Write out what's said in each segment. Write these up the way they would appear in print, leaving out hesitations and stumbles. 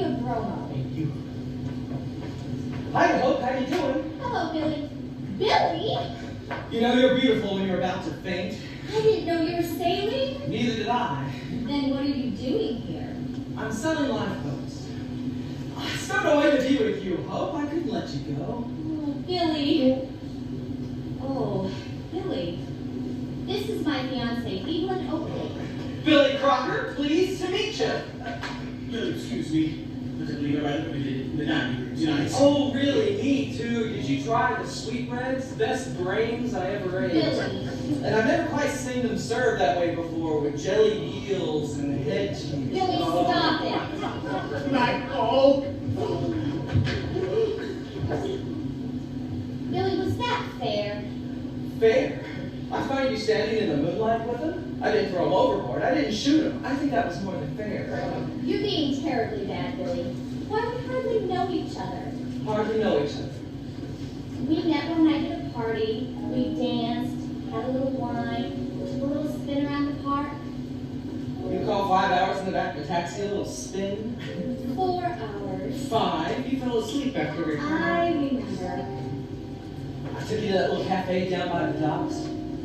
of Reno. Thank you. Hi, Hope. How you doing? Hello, Billy. Billy? You know you're beautiful when you're about to faint. I didn't know you were sailing. Neither did I. Then what are you doing here? I'm selling lifeboats. I so no way to be with you, Hope. I couldn't let you go. Oh, Billy. Oh, Billy. This is my fiance, Evelyn Oakleigh. Billy Crocker, pleased to meet you. Excuse me. Look at me right in the dining room tonight. Oh, really? Me too. Did you try the sweetbreads? Best brains I ever ate. Billy. And I've never quite seen them served that way before, with jellied eels and head cheese. Billy, stop it. Good night, all. Billy, was that fair? Fair? I find you standing in the moonlight with him? I didn't throw him overboard. I didn't shoot him. I think that was more than fair. You're being terribly bad, Billy. Why, we hardly know each other. Hardly know each other. We met one night at a party. We danced, had a little wine, took a little spin around the park. You call 5 hours in the back of a taxi a little spin? 4 hours. 5? You fell asleep after we I remember. I took you to that little cafe down by the docks.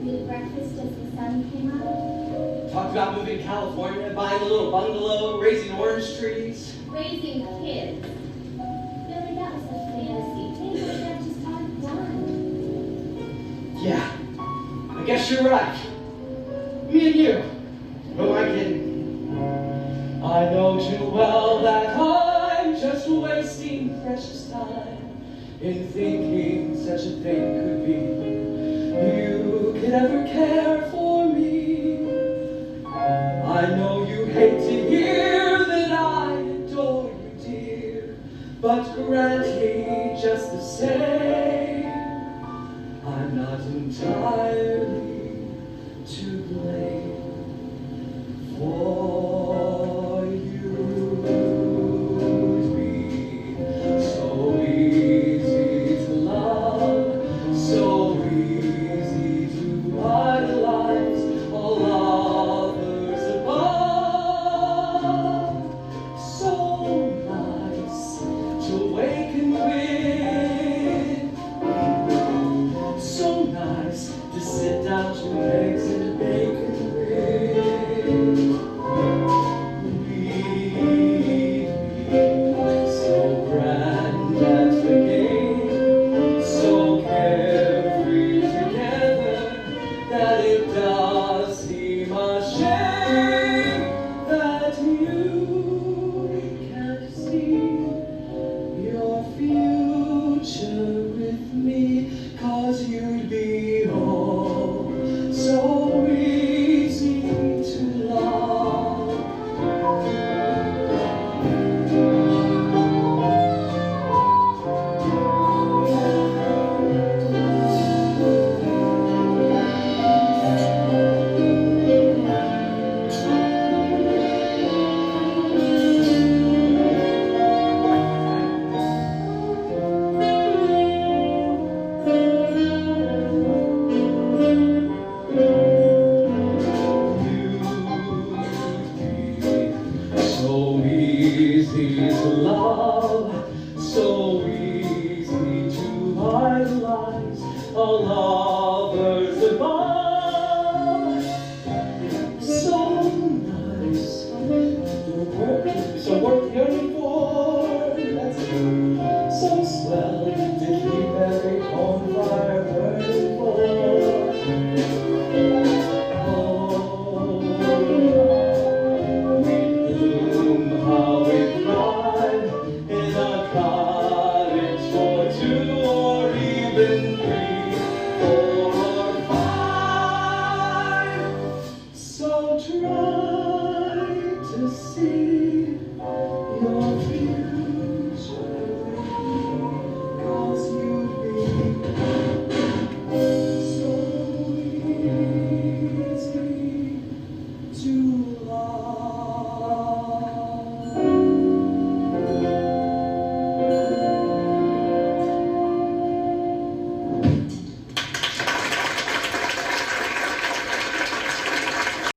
We had breakfast as the sun came up. Talked about moving to California, buying a little bungalow, raising orange trees. Raising kids. Billy, that was a fantasy. Things like that just aren't done. Yeah, I guess you're right. Me and you. Who am I kidding? I know too well that I'm just wasting precious time in thinking such a thing could be. You could ever care for me. I know you hate to hear that I adore you, dear, but grant me just the same, I'm not entirely to blame for you to be so easy to love, so easy to idolize, all lovers above, so nice to waken with, so nice to sit down to eggs and bacon with. So grand at the game, so carefree together, that it does seem a shame that you can't see your future with me, 'cause you'd be oh so easy to love. So easy to love, so easy to idolize, all lovers above. So nice, so worth yearning for. That's it. So swell to keep every bonfire burning for. How we cried in a cottage for 2 or even 3, 4 or 5. So try to see your future with me, 'cause you'd be so easy to love.